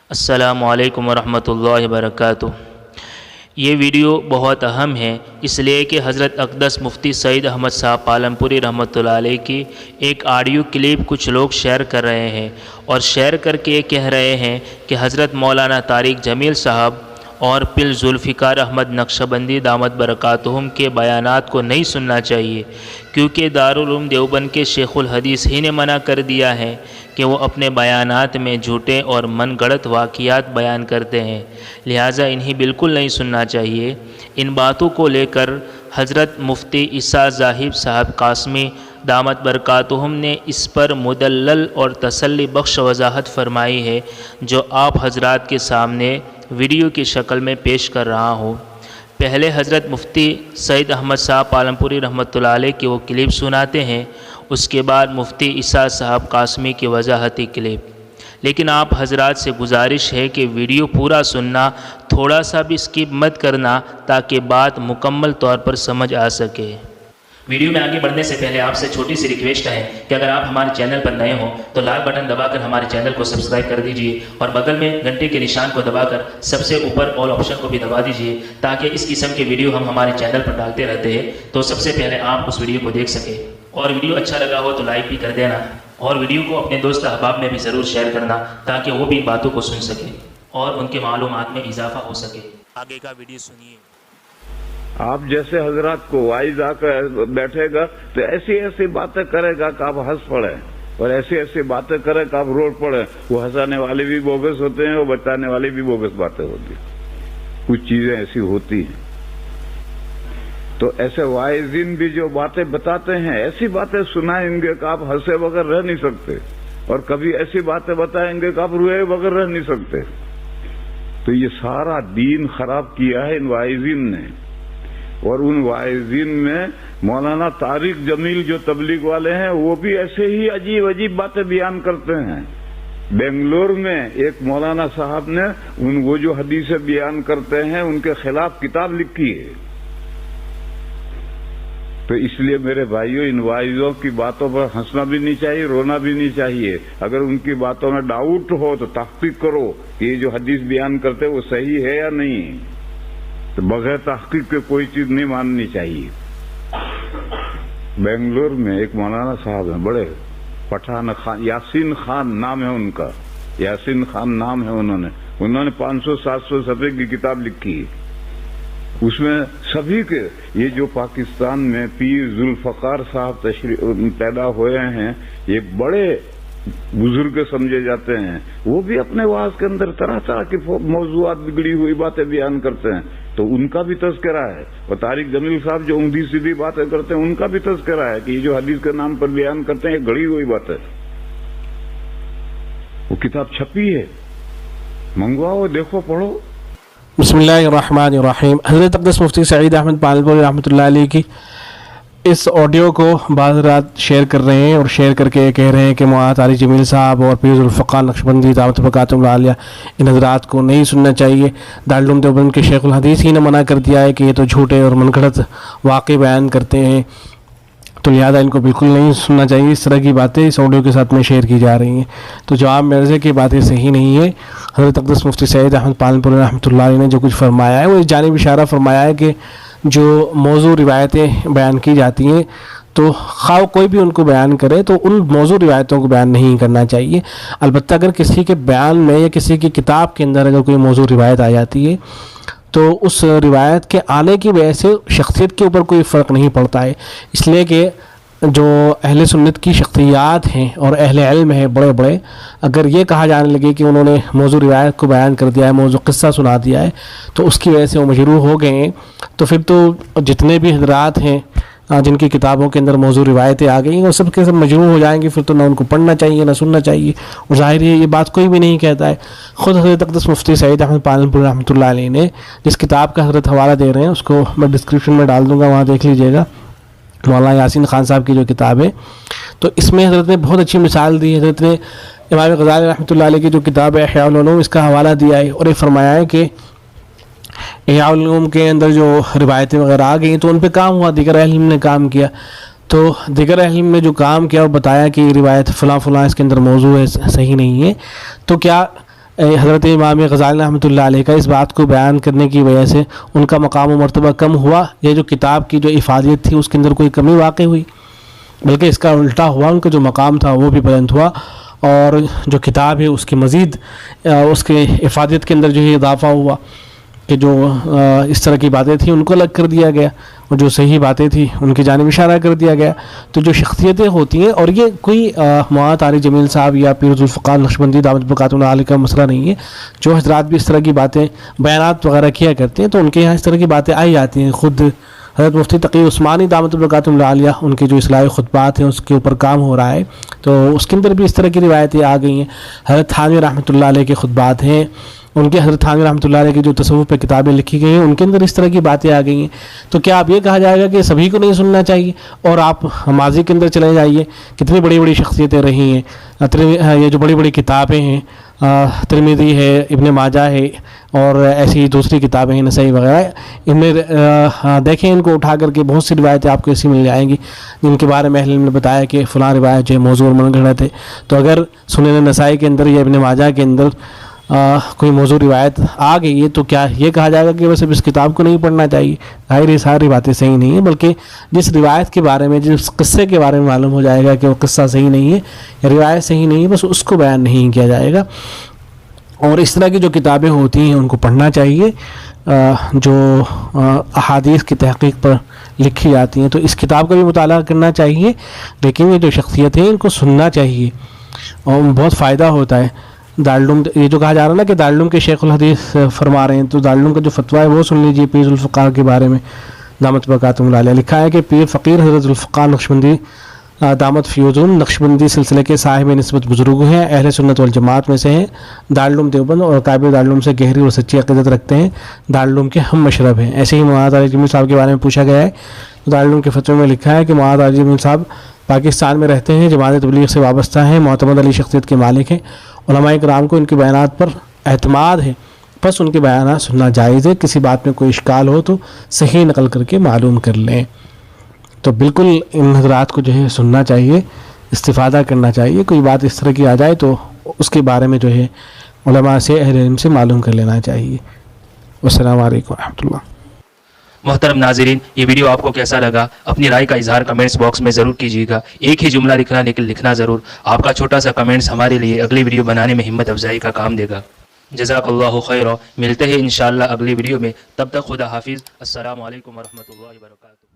السلام علیکم ورحمۃ اللہ وبرکاتہ۔ یہ ویڈیو بہت اہم ہے اس لیے کہ حضرت اقدس مفتی سعید احمد صاحب پالنپوری رحمۃ اللہ علیہ کی ایک آڈیو کلپ کچھ لوگ شیئر کر رہے ہیں اور شیئر کر کے یہ کہہ رہے ہیں کہ حضرت مولانا طارق جمیل صاحب اور پیر ذوالفقار احمد نقشبندی دامت برکاتہم کے بیانات کو نہیں سننا چاہیے، کیونکہ دارالعلوم دیوبند کے شیخ الحدیث ہی نے منع کر دیا ہے کہ وہ اپنے بیانات میں جھوٹے اور من گڑت واقعات بیان کرتے ہیں، لہٰذا انہیں بالکل نہیں سننا چاہیے۔ ان باتوں کو لے کر حضرت مفتی عیسیٰ ذاہب صاحب قاسمی دامت برکاتہم نے اس پر مدلل اور تسلی بخش وضاحت فرمائی ہے، جو آپ حضرات کے سامنے ویڈیو کی شکل میں پیش کر رہا ہوں۔ پہلے حضرت مفتی سعید احمد صاحب پالنپوری رحمۃ اللہ علیہ کی وہ کلپ سناتے ہیں، اس کے بعد مفتی عیسیٰ صاحب قاسمی کی وضاحتی کلپ۔ لیکن آپ حضرات سے گزارش ہے کہ ویڈیو پورا سننا، تھوڑا سا بھی اسکپ مت کرنا تاکہ بات مکمل طور پر سمجھ آ سکے۔ ویڈیو میں آگے بڑھنے سے پہلے آپ سے چھوٹی سی ریکویسٹ ہے کہ اگر آپ ہمارے چینل پر نئے ہوں تو لال بٹن دبا کر ہمارے چینل کو سبسکرائب کر دیجئے اور بغل میں گھنٹے کے نشان کو دبا کر سب سے اوپر آل آپشن کو بھی دبا دیجئے، تاکہ اس قسم کے ویڈیو ہم ہمارے چینل پر ڈالتے رہتے ہیں تو سب سے پہلے آپ اس ویڈیو کو دیکھ سکیں۔ اور ویڈیو اچھا لگا ہو تو لائک بھی کر دینا اور ویڈیو کو اپنے دوست احباب میں بھی ضرور شیئر کرنا تاکہ وہ بھی ان باتوں کو سن سکیں اور ان کے معلومات میں اضافہ ہو سکے۔ آگے کا ویڈیو سنیے۔ آپ جیسے حضرات کو وائز آ کر بیٹھے گا تو ایسی ایسی باتیں کرے گا کہ آپ ہنس پڑے، اور ایسی ایسی باتیں کرے کہ آپ روڑ پڑے۔ وہ ہنسانے والے بھی بوگس ہوتے ہیں اور بتانے والے بھی بوگس باتیں ہوتی ہیں، کچھ چیزیں ایسی ہوتی ہیں۔ تو ایسے وائزین بھی جو باتیں بتاتے ہیں ایسی باتیں سنائیں گے کہ آپ ہنسے بغیر رہ نہیں سکتے، اور کبھی ایسی باتیں بتائیں گے کہ آپ روئے بغیر رہ نہیں سکتے۔ تو یہ سارا دین خراب کیا ہے ان وائزین نے، اور ان واعظین میں مولانا طارق جمیل جو تبلیغ والے ہیں وہ بھی ایسے ہی عجیب عجیب باتیں بیان کرتے ہیں۔ بنگلور میں ایک مولانا صاحب نے وہ جو حدیثیں بیان کرتے ہیں ان کے خلاف کتاب لکھی ہے۔ تو اس لیے میرے بھائیوں، ان واعظوں کی باتوں پر ہنسنا بھی نہیں چاہیے، رونا بھی نہیں چاہیے۔ اگر ان کی باتوں میں ڈاؤٹ ہو تو تحقیق کرو کہ یہ جو حدیث بیان کرتے ہیں وہ صحیح ہے یا نہیں۔ تو بغیر تحقیق کے کوئی چیز نہیں ماننی چاہیے۔ بنگلور میں ایک مولانا صاحب ہیں، بڑے پٹھان خان، یاسین خان نام ہے ان کا، یاسین خان نام ہے، انہوں نے 500-700 صفحے کی کتاب لکھی ہے۔ اس میں سبھی کے یہ جو پاکستان میں پیر ذوالفقار صاحب پیدا ہوئے ہیں، یہ بڑے بزرگ سمجھے جاتے ہیں، وہ بھی اپنے واعظ کے اندر طرح طرح کی موضوعات بگڑی ہوئی باتیں بیان کرتے ہیں، تو ان کا بھی تذکرہ ہے۔ اور طارق جمیل صاحب جو عمدی سیدھی باتیں کرتے ہیں ان کا بھی تذکرہ ہے کہ یہ جو حدیث کے نام پر بیان کرتے ہیں یہ گڑی ہوئی بات ہے۔ وہ کتاب چھپی ہے، منگواؤ، دیکھو، پڑھو۔ بسم اللہ الرحمن الرحیم۔ حضرت اقدس مفتی سعید احمد پالنپوری رحمۃ اللہ علیہ کی اس آڈیو کو بعض رات شیئر کر رہے ہیں، اور شیئر کر کے کہہ رہے ہیں کہ مولانا طارق جمیل صاحب اور پیر ذوالفقار نقشبندی دامت برکاتہم العالیہ ان حضرات کو نہیں سننا چاہیے۔ دارالعلوم دیوبند کے شیخ الحدیث ہی نے منع کر دیا ہے کہ یہ تو جھوٹے اور من گھڑت واقع بیان کرتے ہیں، تو لہٰذا ان کو بالکل نہیں سننا چاہیے۔ اس طرح کی باتیں اس آڈیو کے ساتھ میں شیئر کی جا رہی ہیں، تو جواب مرزے کی باتیں صحیح نہیں ہے۔ حضرت اقدس مفتی سعید احمد پالنپوری رحمۃ اللہ علیہ نے جو کچھ فرمایا ہے وہ اس جانب اشارہ فرمایا ہے کہ جو موضوع روایتیں بیان کی جاتی ہیں تو خواہ کوئی بھی ان کو بیان کرے تو ان موضوع روایتوں کو بیان نہیں کرنا چاہیے۔ البتہ اگر کسی کے بیان میں یا کسی کی کتاب کے اندر اگر کوئی موضوع روایت آ جاتی ہے تو اس روایت کے آنے کی وجہ سے شخصیت کے اوپر کوئی فرق نہیں پڑتا ہے، اس لیے کہ جو اہل سنت کی شخصیات ہیں اور اہل علم ہیں بڑے بڑے، اگر یہ کہا جانے لگے کہ انہوں نے موضوع روایت کو بیان کر دیا ہے، موضوع قصہ سنا دیا ہے، تو اس کی وجہ سے وہ مجروح ہو گئے ہیں، تو پھر تو جتنے بھی حضرات ہیں جن کی کتابوں کے اندر موضوع روایتیں آ گئی ہیں وہ سب کے سب مجروح ہو جائیں گے، پھر تو نہ ان کو پڑھنا چاہیے نہ سننا چاہیے، اور ظاہر ہے یہ بات کوئی بھی نہیں کہتا ہے۔ خود حضرت اقدس مفتی سعید احمد پالنپوری رحمۃ اللہ علیہ نے جس کتاب کا حضرت حوالہ دے رہے ہیں اس کو میں ڈسکرپشن میں ڈال دوں گا، وہاں دیکھ لیجیے گا، مولانا یاسین خان صاحب کی جو کتاب ہے، تو اس میں حضرت نے بہت اچھی مثال دی۔ حضرت نے امام غزالی رحمۃ اللہ علیہ کی جو کتاب ہے احیاء العلوم، اس کا حوالہ دیا ہے اور یہ فرمایا ہے کہ احیاء العلوم کے اندر جو روایتیں وغیرہ آ گئیں تو ان پہ کام ہوا، دیگر اہل علم نے کام کیا، تو دیگر اہل علم نے جو کام کیا وہ بتایا کہ یہ روایت فلاں فلاں اس کے اندر موضوع ہے، صحیح نہیں ہے، تو کیا حضرت امام غزالی رحمۃ اللہ علیہ کا اس بات کو بیان کرنے کی وجہ سے ان کا مقام و مرتبہ کم ہوا، یا جو کتاب کی جو افادیت تھی اس کے اندر کوئی کمی واقع ہوئی؟ بلکہ اس کا الٹا ہوا، ان کا جو مقام تھا وہ بھی بلند ہوا، اور جو کتاب ہے اس کی مزید اس کے افادیت کے اندر جو ہے اضافہ ہوا، کہ جو اس طرح کی باتیں تھیں ان کو الگ کر دیا گیا، اور جو صحیح باتیں تھیں ان کی جانب اشارہ کر دیا گیا۔ تو جو شخصیتیں ہوتی ہیں، اور یہ کوئی معاذ طارق جمیل صاحب یا پیر ذوالفقار نقشبندی دامت برکاتہ عالیہ کا مسئلہ نہیں ہے، جو حضرات بھی اس طرح کی باتیں بیانات وغیرہ کیا کرتے ہیں تو ان کے یہاں اس طرح کی باتیں آئی جاتی ہیں۔ خود حضرت مفتی تقی عثمانی دامت برکاتہ عالیہ ان کے جو اصلاحی خطبات ہیں اس کے اوپر کام ہو رہا ہے، تو اس کے اندر بھی اس طرح کی روایتیں آ گئی ہیں۔ حضرت تھانوی رحمۃ اللہ علیہ کے خطبات ہیں، ان کے حضرت تھانوی رحمۃ اللہ علیہ کی جو تصوف پہ کتابیں لکھی گئی ہیں ان کے اندر اس طرح کی باتیں آ گئی ہیں۔ تو کیا اب یہ کہا جائے گا کہ سبھی کو نہیں سننا چاہیے؟ اور آپ ماضی کے اندر چلے جائیے، کتنی بڑی بڑی شخصیتیں رہی ہیں، یہ جو بڑی بڑی کتابیں ہیں، ترمذی ہے، ابن ماجہ ہے، اور ایسی دوسری کتابیں ہیں نسائی وغیرہ، ان میں دیکھیں ان کو اٹھا کر کے بہت سی روایتیں آپ کو ایسی مل جائیں گی جن کے بارے میں اہل علم نے بتایا کہ فلاں روایت جو ہے موضوع اور منگڑت ہے۔ تو اگر سنن نسائی کے اندر یا ابن ماجہ کے اندر کوئی موضوع روایت آ گئی ہے تو کیا یہ کہا جائے گا کہ بس اب اس کتاب کو نہیں پڑھنا چاہیے؟ ظاہر یہ ساری باتیں صحیح نہیں ہیں، بلکہ جس روایت کے بارے میں، جس قصے کے بارے میں معلوم ہو جائے گا کہ وہ قصہ صحیح نہیں ہے یا روایت صحیح نہیں ہے، بس اس کو بیان نہیں کیا جائے گا۔ اور اس طرح کی جو کتابیں ہوتی ہیں ان کو پڑھنا چاہیے جو احادیث کی تحقیق پر لکھی جاتی ہیں، تو اس کتاب کا بھی مطالعہ کرنا چاہیے، لیکن یہ جو شخصیت ہیں ان کو سننا چاہیے اور بہت فائدہ ہوتا ہے۔ دارالعلوم، یہ جو کہا جا رہا ہے نا کہ دارالعلوم کے شیخ الحدیث فرما رہے ہیں، تو دارالعلوم کا جو فتویٰ ہے وہ سن لیجیے پیر ذوالفقار کے بارے میں دامت برکاتہ علیہ۔ لکھا ہے کہ پیر فقیر حضرت ذوالفقار نقشبندی دامت فیوزون نقشبندی سلسلے کے صاحب نسبت بزرگ ہیں، اہل سنت والجماعت میں سے ہیں، دارالعلوم دیوبند اور قائب دارالعلوم سے گہری اور سچی عقیدت رکھتے ہیں، دارالعلوم کے ہم مشرب ہیں۔ ایسے ہی معاذ طارق جمیل صاحب کے بارے میں پوچھا گیا ہے، دارالعلوم کے فتوے میں لکھا ہے کہ معاذ طارق جمیل صاحب پاکستان میں رہتے ہیں، جماعت تبلیغ سے وابستہ ہیں، معتمد علی شخصیت کے مالک ہیں، علماء کرام کو ان کے بیانات پر اعتماد ہے، بس ان کے بیانات سننا جائز ہے، کسی بات میں کوئی اشکال ہو تو صحیح نقل کر کے معلوم کر لیں۔ تو بالکل ان حضرات کو جو ہے سننا چاہیے، استفادہ کرنا چاہیے، کوئی بات اس طرح کی آ جائے تو اس کے بارے میں جو ہے علماء سے، اہل علم سے معلوم کر لینا چاہیے۔ السلام علیکم ورحمۃ اللہ۔ محترم ناظرین، یہ ویڈیو آپ کو کیسا لگا؟ اپنی رائے کا اظہار کمنٹس باکس میں ضرور کیجیے گا۔ ایک ہی جملہ لکھنا، لیکن لکھنا ضرور۔ آپ کا چھوٹا سا کمنٹس ہمارے لیے اگلی ویڈیو بنانے میں ہمت افزائی کا کام دے گا۔ جزاک اللہ خیر، ملتے ہیں انشاءاللہ اگلی ویڈیو میں، تب تک خدا حافظ۔ السلام علیکم ورحمۃ اللہ وبرکاتہ۔